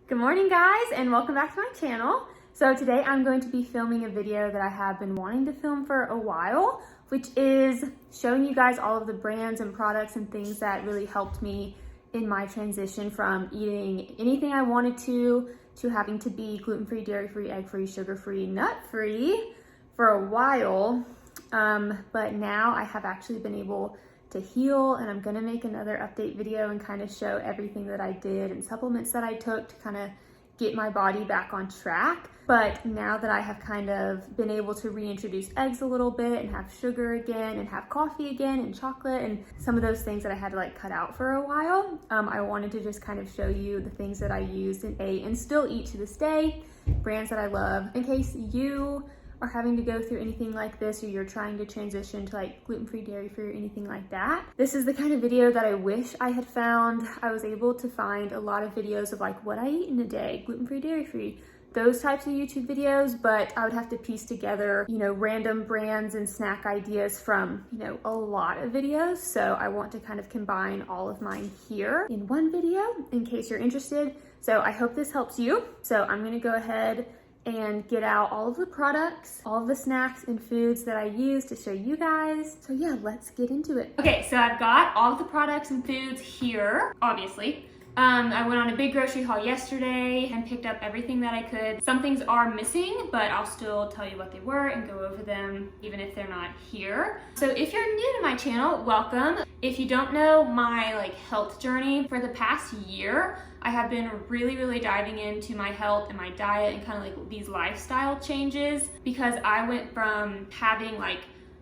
Good morning guys, and welcome back to my channel. So today I'm going to be filming a video that I have been wanting to film for a while, which is showing you guys all of the brands and products and things that really helped me in my transition from eating anything I wanted to having to be gluten-free, dairy-free, egg-free, sugar-free, nut-free for a while. But now I have actually been able to heal, and I'm gonna make another update video and kind of show everything that I did and supplements that I took to kind of get my body back on track. But now that I have kind of been able to reintroduce eggs a little bit and have sugar again and have coffee again and chocolate and some of those things that I had to like cut out for a while, I wanted to just kind of show you the things that I used and ate and still eat to this day, brands that I love, in case you are having to go through anything like this, or you're trying to transition to like gluten-free, dairy-free, or anything like that. This is the kind of video that I wish I had found. I was able to find a lot of videos of like what I eat in a day, gluten-free, dairy-free, those types of YouTube videos, but I would have to piece together, random brands and snack ideas from, a lot of videos. So I want to kind of combine all of mine here in one video in case you're interested. So I hope this helps you. So I'm gonna go ahead and get out all of the products, all of the snacks and foods that I use to show you guys. So yeah, let's get into it. Okay, so I've got all of the products and foods here, obviously. I went on a big grocery haul yesterday and picked up everything that I could. Some things are missing, but I'll still tell you what they were and go over them even if they're not here. So if you're new to my channel, welcome. If you don't know my health journey, for the past year, I have been really diving into my health and my diet and kind of these lifestyle changes, because I went from having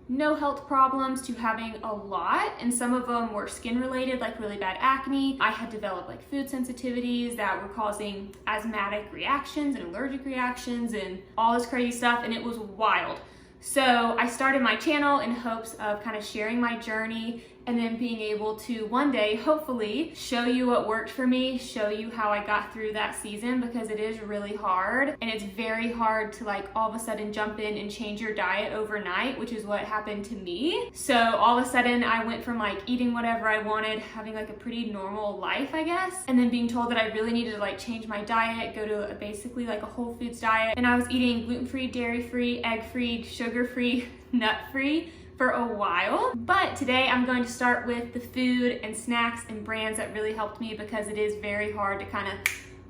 no health problems to having a lot, and some of them were skin related, like really bad acne. I had developed food sensitivities that were causing asthmatic reactions and allergic reactions and all this crazy stuff, and it was wild. So I started my channel in hopes of kind of sharing my journey and then being able to one day, hopefully, show you what worked for me, show you how I got through that season, because it is really hard. And it's very hard to all of a sudden jump in and change your diet overnight, which is what happened to me. So all of a sudden I went from eating whatever I wanted, having a pretty normal life, I guess, and then being told that I really needed to change my diet, go to basically a whole foods diet. And I was eating gluten-free, dairy-free, egg-free, sugar-free, nut-free for a while. But today I'm going to start with the food and snacks and brands that really helped me, because it is very hard to kind of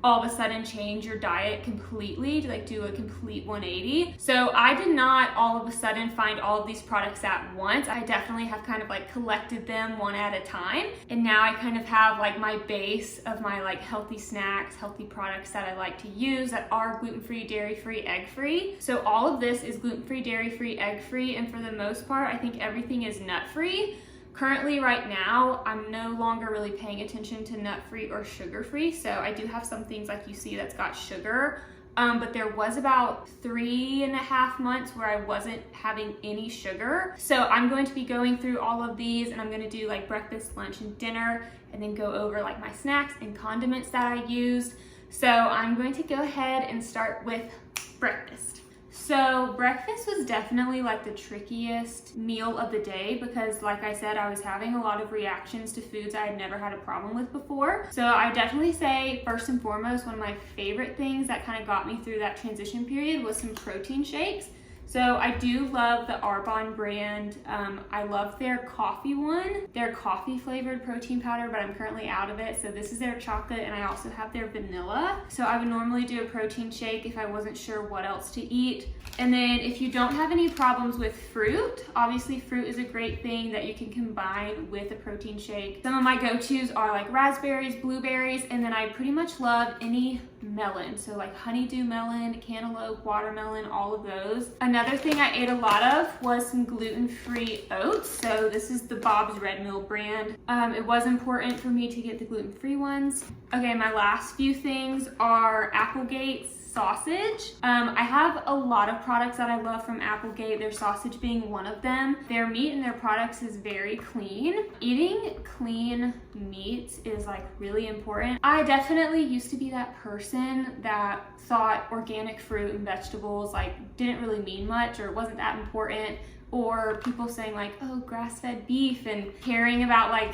all of a sudden change your diet completely, to do a complete 180. So I did not all of a sudden find all of these products at once. I definitely have kind of collected them one at a time. And now I kind of have my base of my healthy snacks, healthy products that I like to use that are gluten-free, dairy-free, egg-free. So all of this is gluten-free, dairy-free, egg-free, and for the most part, I think everything is nut-free. Currently, right now, I'm no longer really paying attention to nut-free or sugar-free, so I do have some things like you see that's got sugar, but there was about 3.5 months where I wasn't having any sugar. So I'm going to be going through all of these, and I'm gonna do breakfast, lunch, and dinner, and then go over my snacks and condiments that I used. So I'm going to go ahead and start with breakfast. So breakfast was definitely the trickiest meal of the day, because like I said, I was having a lot of reactions to foods I had never had a problem with before. So I definitely say, first and foremost, one of my favorite things that kind of got me through that transition period was some protein shakes. So I do love the Arbonne brand. I love their coffee one, their coffee flavored protein powder, but I'm currently out of it. So this is their chocolate, and I also have their vanilla. So I would normally do a protein shake if I wasn't sure what else to eat. And then if you don't have any problems with fruit, obviously fruit is a great thing that you can combine with a protein shake. Some of my go-tos are raspberries, blueberries, and then I pretty much love any melon. So honeydew melon, cantaloupe, watermelon, all of those. Another thing I ate a lot of was some gluten-free oats. So this is the Bob's Red Mill brand. It was important for me to get the gluten-free ones. Okay, my last few things are Applegate's sausage. I have a lot of products that I love from Applegate, their sausage being one of them. Their meat and their products is very clean. Eating clean meats is really important. I definitely used to be that person that thought organic fruit and vegetables didn't really mean much, or wasn't that important, or people saying oh, grass-fed beef, and caring about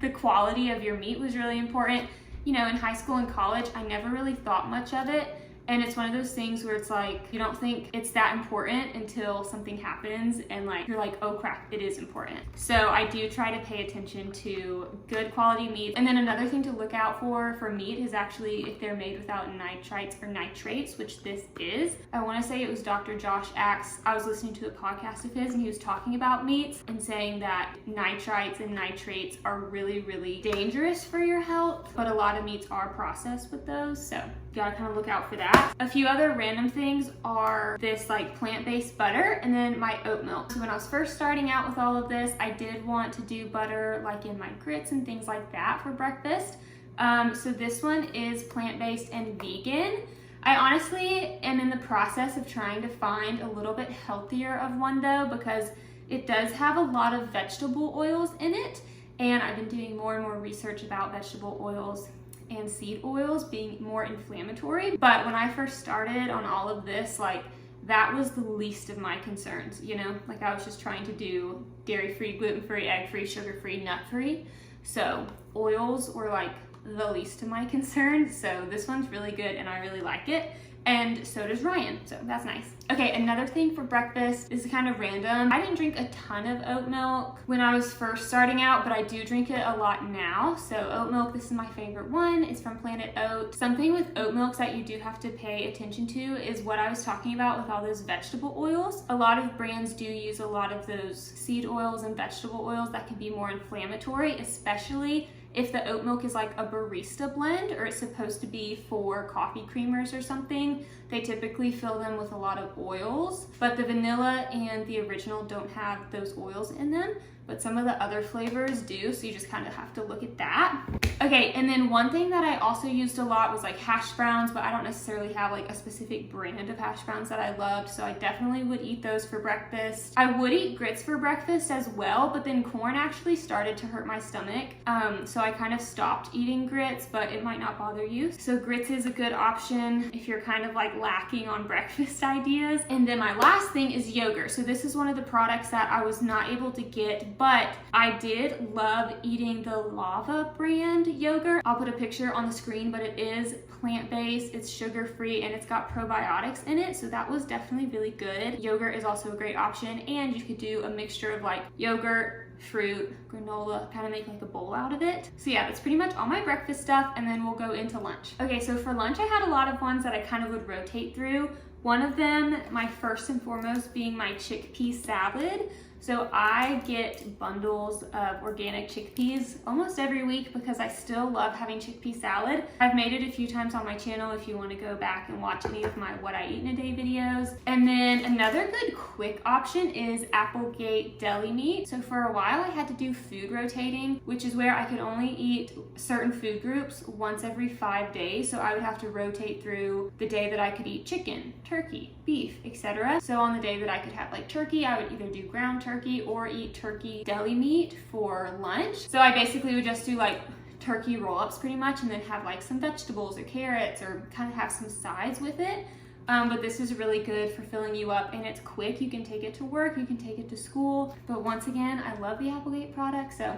the quality of your meat was really important. you know, in high school and college, I never really thought much of it. And it's one of those things where it's like, you don't think it's that important until something happens and like, you're like, oh crap, it is important. So I do try to pay attention to good quality meat. And then another thing to look out for meat is actually if they're made without nitrites or nitrates, which this is. I wanna say it was Dr. Josh Axe. I was listening to a podcast of his and he was talking about meats and saying that nitrites and nitrates are really, really dangerous for your health, but a lot of meats are processed with those. So you gotta kind of look out for that. A few other random things are this like plant-based butter and then my oat milk. So when I was first starting out with all of this, I did want to do butter like in my grits and things like that for breakfast. So this one is plant-based and vegan. I honestly am in the process of trying to find a little bit healthier of one though, because it does have a lot of vegetable oils in it. And I've been doing more and more research about vegetable oils and seed oils being more inflammatory. But when I first started on all of this, like that was the least of my concerns, you know? Like I was just trying to do dairy-free, gluten-free, egg-free, sugar-free, nut-free. So oils were like the least of my concerns. So this one's really good and I really like it. And so does Ryan, so that's nice. Okay, another thing for breakfast is kind of random. I didn't drink a ton of oat milk when I was first starting out, but I do drink it a lot now. So oat milk, this is my favorite one. It's from Planet Oat. Something with oat milks that you do have to pay attention to is what I was talking about with all those vegetable oils. A lot of brands do use a lot of those seed oils and vegetable oils that can be more inflammatory, especially if the oat milk is like a barista blend or it's supposed to be for coffee creamers or something. They typically fill them with a lot of oils, but the vanilla and the original don't have those oils in them, but some of the other flavors do, so you just kind of have to look at that. Okay, and then one thing that I also used a lot was like hash browns, but I don't necessarily have like a specific brand of hash browns that I loved, so I definitely would eat those for breakfast. I would eat grits for breakfast as well, but then corn actually started to hurt my stomach, so I kind of stopped eating grits, but it might not bother you. So grits is a good option if you're kind of like lacking on breakfast ideas. And then my last thing is yogurt. So this is one of the products that I was not able to get, but I did love eating the Lava brand yogurt. I'll put a picture on the screen, but it is plant-based, it's sugar-free, and it's got probiotics in it, so that was definitely really good. Yogurt is also a great option, and you could do a mixture of like yogurt, fruit, granola, kind of make like a bowl out of it. So yeah, that's pretty much all my breakfast stuff, and then we'll go into lunch. Okay, so for lunch I had a lot of ones that I kind of would rotate through. One of them, my first and foremost, being my chickpea salad. So I get bundles of organic chickpeas almost every week because I still love having chickpea salad. I've made it a few times on my channel if you want to go back and watch any of my what I eat in a day videos. And then another good quick option is Applegate deli meat. So for a while I had to do food rotating, which is where I could only eat certain food groups once every 5 days. So I would have to rotate through the day that I could eat chicken, turkey, beef, etc. So on the day that I could have like turkey, I would either do ground turkey or eat turkey deli meat for lunch. So I basically would just do like turkey roll-ups pretty much and then have like some vegetables or carrots or kind of have some sides with it. But this is really good for filling you up and it's quick. You can take it to work, you can take it to school. But once again, I love the Applegate product, so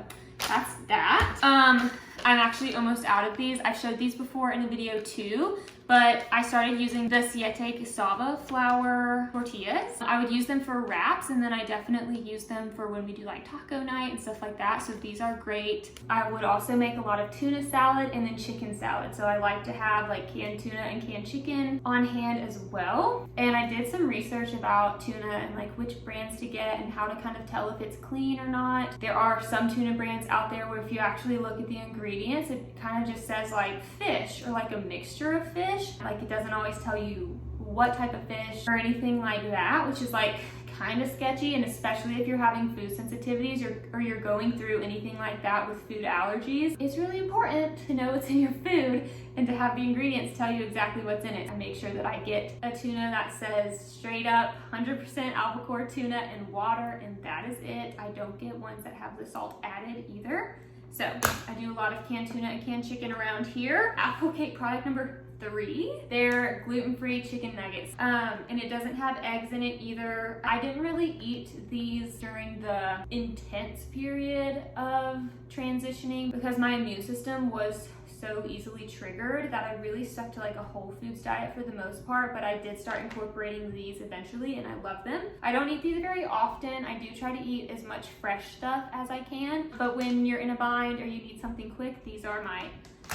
that's that. I'm actually almost out of these. I've showed these before in a video too, but I started using the Siete cassava flour tortillas. I would use them for wraps, and then I definitely use them for when we do like taco night and stuff like that. So these are great. I would also make a lot of tuna salad and then chicken salad. So I like to have like canned tuna and canned chicken on hand as well. And I did some research about tuna and like which brands to get and how to kind of tell if it's clean or not. There are some tuna brands out there where if you actually look at the ingredients, it kind of just says like fish or like a mixture of fish. Like it doesn't always tell you what type of fish or anything like that, which is like kind of sketchy. And especially if you're having food sensitivities or you're going through anything like that with food allergies, it's really important to know what's in your food and to have the ingredients tell you exactly what's in it. I make sure that I get a tuna that says straight up 100% albacore tuna and water, and that is it. I don't get ones that have the salt added either. So I do a lot of canned tuna and canned chicken around here. Applegate product number 3, they're gluten-free chicken nuggets, and it doesn't have eggs in it either. I didn't really eat these during the intense period of transitioning because my immune system was so easily triggered that I really stuck to like a whole foods diet for the most part, but I did start incorporating these eventually and I love them. I don't eat these very often. I do try to eat as much fresh stuff as I can, but when you're in a bind or you need something quick, these are my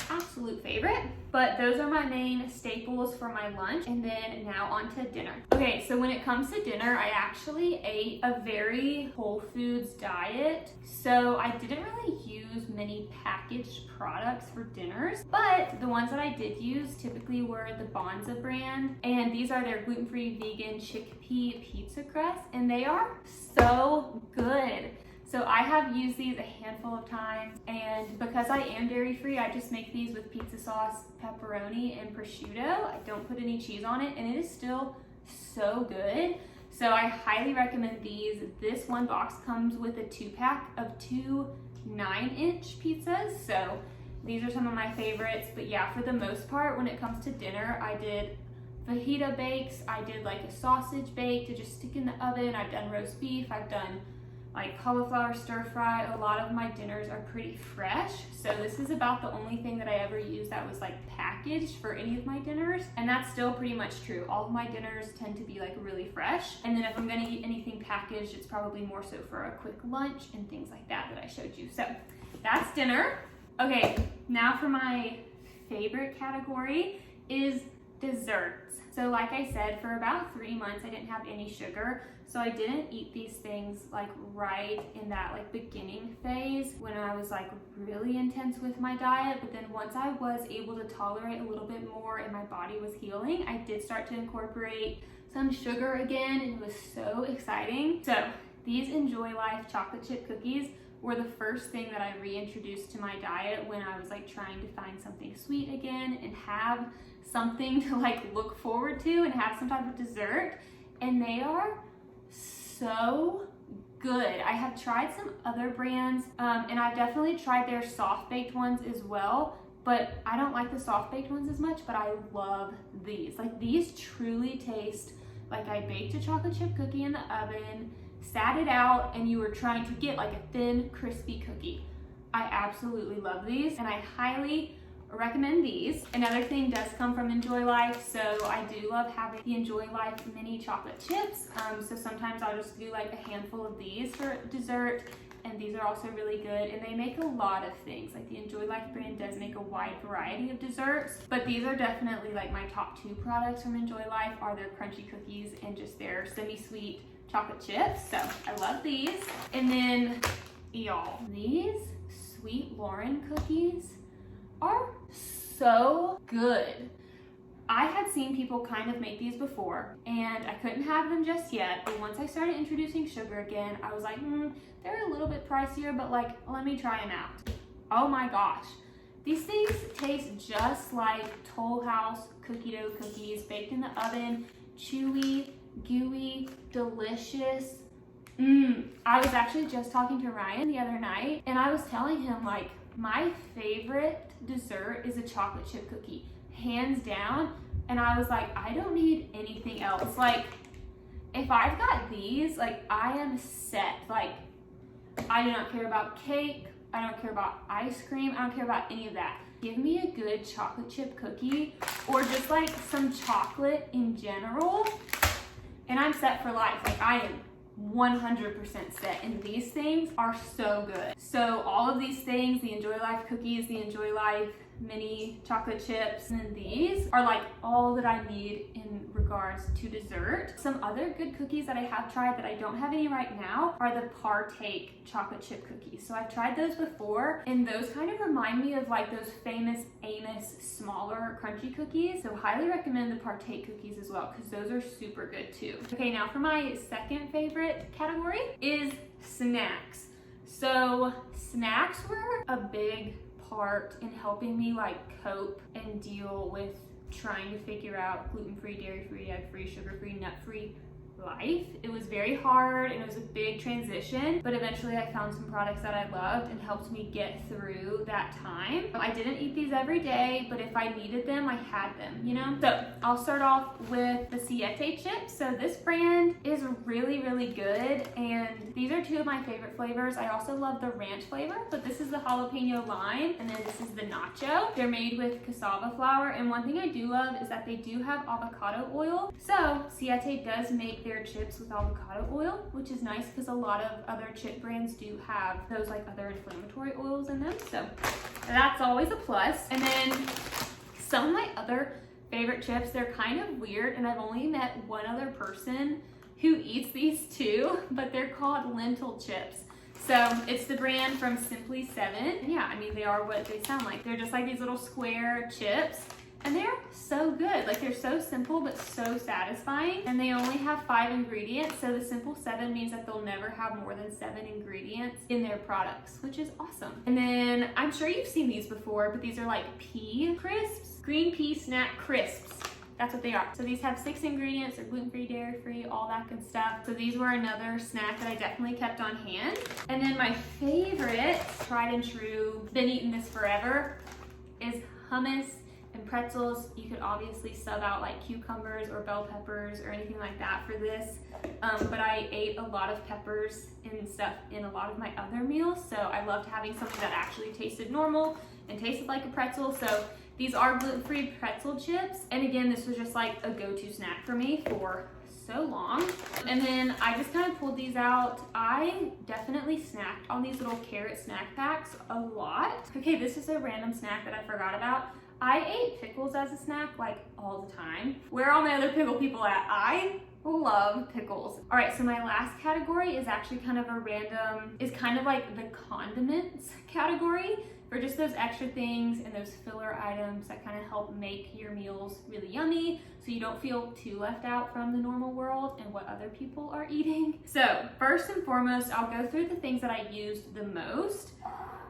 absolute favorite. But those are my main staples for my lunch. And then now on to dinner. Okay, so when it comes to dinner, I actually ate a very whole foods diet. So I didn't really use many packaged products for dinners, but the ones that I did use typically were the Bonza brand. And these are their gluten-free vegan chickpea pizza crust, and they are so good. So I have used these a handful of times, and because I am dairy free, I just make these with pizza sauce, pepperoni, and prosciutto. I don't put any cheese on it, and it is still so good. So I highly recommend these. This one box comes with a 2-pack of 2 9-inch pizzas. So these are some of my favorites. But yeah, for the most part, when it comes to dinner, I did fajita bakes. I did like a sausage bake to just stick in the oven. I've done roast beef. I've done like cauliflower stir fry. A lot of my dinners are pretty fresh. So this is about the only thing that I ever used that was like packaged for any of my dinners. And that's still pretty much true. All of my dinners tend to be like really fresh. And then if I'm gonna eat anything packaged, it's probably more so for a quick lunch and things like that I showed you. So that's dinner. Okay, now for my favorite category is desserts. So like I said, for about 3 months, I didn't have any sugar. So I didn't eat these things like right in that like beginning phase when I was like really intense with my diet. But then once I was able to tolerate a little bit more and my body was healing, I did start to incorporate some sugar again, and it was so exciting. So these Enjoy Life chocolate chip cookies were the first thing that I reintroduced to my diet when I was like trying to find something sweet again and have something to like look forward to and have some type of dessert. And they are so good. I have tried some other brands and I've definitely tried their soft baked ones as well, but I don't like the soft baked ones as much, but I love these. Like these truly taste like I baked a chocolate chip cookie in the oven, sat it out, and you were trying to get like a thin, crispy cookie. I absolutely love these and I highly recommend these. Another thing does come from Enjoy Life, so I do love having the Enjoy Life mini chocolate chips. So sometimes I'll just do like a handful of these for dessert, and these are also really good, and they make a lot of things. Like the Enjoy Life brand does make a wide variety of desserts, but these are definitely like my top 2 products from Enjoy Life are their crunchy cookies and just their semi-sweet chocolate chips. So I love these. And then y'all, these Sweet Lauren cookies are so good. I had seen people kind of make these before and I couldn't have them just yet, but once I started introducing sugar again, I was like, they're a little bit pricier, but like, let me try them out. Oh my gosh. These things taste just like Toll House cookie dough cookies baked in the oven, chewy, gooey, delicious. I was actually just talking to Ryan the other night and I was telling him like, my favorite dessert is a chocolate chip cookie, hands down. And I was like, I don't need anything else. Like, if I've got these, like, I am set. Like, I do not care about cake. I don't care about ice cream. I don't care about any of that. Give me a good chocolate chip cookie or just like some chocolate in general, and I'm set for life. Like, I am 100% set, and these things are so good. So all of these things, the Enjoy Life cookies, the Enjoy Life mini chocolate chips, and then these are like all that I need in regards to dessert. Some other good cookies that I have tried that I don't have any right now are the Partake chocolate chip cookies. So I've tried those before, and those kind of remind me of like those famous Amos smaller crunchy cookies. So highly recommend the Partake cookies as well, because those are super good too. Okay, now for my second favorite category is snacks. So snacks were a big part in helping me like cope and deal with trying to figure out gluten-free, dairy-free, egg-free, sugar-free, nut-free life. It was very hard and it was a big transition, but eventually I found some products that I loved and helped me get through that time. I didn't eat these every day, but if I needed them, I had them, you know? So I'll start off with the Siete chips. So this brand is really, really good, and these are two of my favorite flavors. I also love the ranch flavor, but this is the jalapeno lime, and then this is the nacho. They're made with cassava flour, and one thing I do love is that they do have avocado oil. So Siete does make their chips with avocado oil, which is nice because a lot of other chip brands do have those like other inflammatory oils in them. So that's always a plus. And then some of my other favorite chips, they're kind of weird, and I've only met one other person who eats these too, but they're called lentil chips. So it's the brand from Simply 7. Yeah, I mean, they are what they sound like. They're just like these little square chips, and they're so good. Like, they're so simple but so satisfying, and they only have 5 ingredients. So the Simple 7 means that they'll never have more than 7 ingredients in their products, which is awesome. And then I'm sure you've seen these before, but these are like pea crisps, green pea snack crisps. That's what they are. So these have 6 ingredients. They're gluten-free, dairy-free, all that good stuff. So these were another snack that I definitely kept on hand. And then my favorite, tried and true, been eating this forever, is hummus and pretzels. You could obviously sub out like cucumbers or bell peppers or anything like that for this. But I ate a lot of peppers and stuff in a lot of my other meals. So I loved having something that actually tasted normal and tasted like a pretzel. So these are gluten-free pretzel chips. And again, this was just like a go-to snack for me for so long. And then I just kind of pulled these out. I definitely snacked on these little carrot snack packs a lot. Okay, this is a random snack that I forgot about. I ate pickles as a snack like all the time. Where are all my other pickle people at? I love pickles. All right, so my last category is actually kind of a random, is kind of like the condiments category, for just those extra things and those filler items that kind of help make your meals really yummy so you don't feel too left out from the normal world and what other people are eating. So first and foremost, I'll go through the things that I used the most,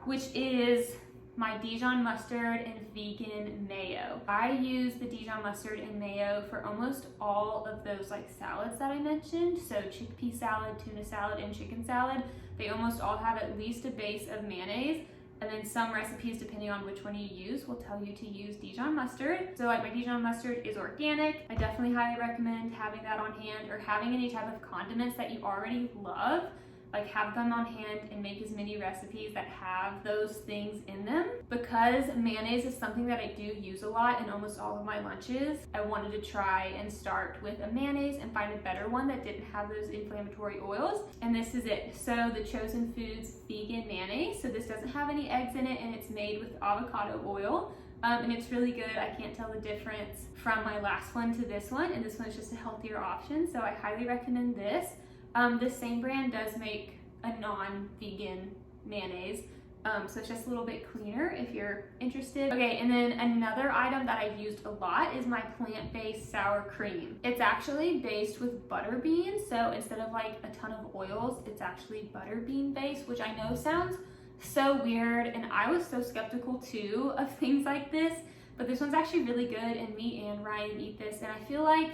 which is my Dijon mustard and vegan mayo. I use the Dijon mustard and mayo for almost all of those like salads that I mentioned. So chickpea salad, tuna salad, and chicken salad. They almost all have at least a base of mayonnaise. And then some recipes, depending on which one you use, will tell you to use Dijon mustard. So like my Dijon mustard is organic. I definitely highly recommend having that on hand, or having any type of condiments that you already love. Like, have them on hand and make as many recipes that have those things in them. Because mayonnaise is something that I do use a lot in almost all of my lunches, I wanted to try and start with a mayonnaise and find a better one that didn't have those inflammatory oils. And this is it. So the Chosen Foods vegan mayonnaise. So this doesn't have any eggs in it, and it's made with avocado oil. And it's really good. I can't tell the difference from my last one to this one, and this one's just a healthier option. So I highly recommend this. This same brand does make a non-vegan mayonnaise, so it's just a little bit cleaner if you're interested. Okay, and then another item that I've used a lot is my plant-based sour cream. It's actually based with butter beans, so instead of like a ton of oils, it's actually butter bean based, which I know sounds so weird, and I was so skeptical too of things like this, but this one's actually really good, and me and Ryan eat this, and I feel like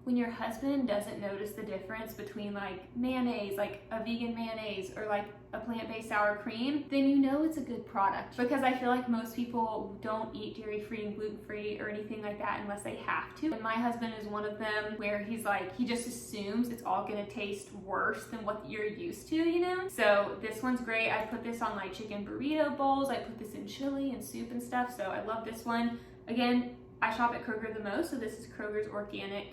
when your husband doesn't notice the difference between like mayonnaise, like a vegan mayonnaise, or like a plant-based sour cream, then you know it's a good product. Because I feel like most people don't eat dairy-free and gluten-free or anything like that unless they have to. And my husband is one of them, where he's like, he just assumes it's all gonna taste worse than what you're used to, you know? So this one's great. I put this on like chicken burrito bowls. I put this in chili and soup and stuff. So I love this one. Again, I shop at Kroger the most, so this is Kroger's organic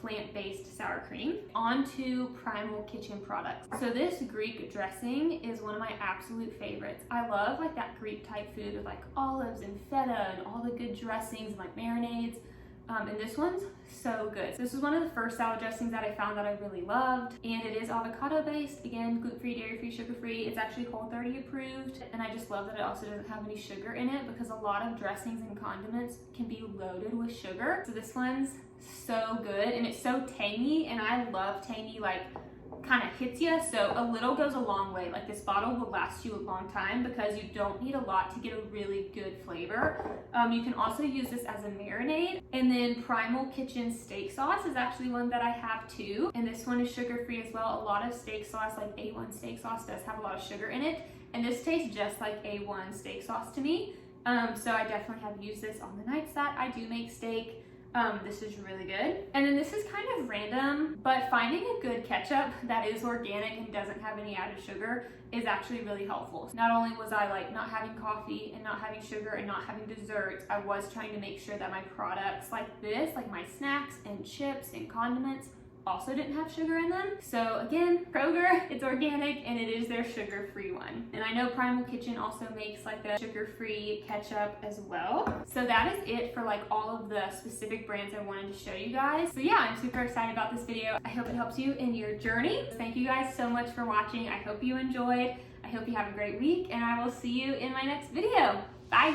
plant-based sour cream. On to Primal Kitchen products. So this Greek dressing is one of my absolute favorites. I love like that Greek type food with like olives and feta and all the good dressings and like marinades. And this one's so good. So this was one of the first salad dressings that I found that I really loved, and it is avocado based. Again, gluten-free, dairy-free, sugar-free. It's actually Whole30 approved, and I just love that it also doesn't have any sugar in it, because a lot of dressings and condiments can be loaded with sugar. So this one's so good, and it's so tangy, and I love tangy like kind of hits you. So a little goes a long way. Like this bottle will last you a long time because you don't need a lot to get a really good flavor. You can also use this as a marinade. And then Primal Kitchen steak sauce is actually one that I have too. And this one is sugar-free as well. A lot of steak sauce, like A1 steak sauce, does have a lot of sugar in it. And this tastes just like A1 steak sauce to me. So I definitely have used this on the nights that I do make steak. This is really good. And then this is kind of random, but finding a good ketchup that is organic and doesn't have any added sugar is actually really helpful. Not only was I like not having coffee and not having sugar and not having desserts, I was trying to make sure that my products like this, like my snacks and chips and condiments, also didn't have sugar in them. So again, Kroger, it's organic and it is their sugar-free one. And I know Primal Kitchen also makes like a sugar-free ketchup as well. So that is it for like all of the specific brands I wanted to show you guys. So yeah, I'm super excited about this video. I hope it helps you in your journey. Thank you guys so much for watching. I hope you enjoyed. I hope you have a great week and I will see you in my next video. Bye.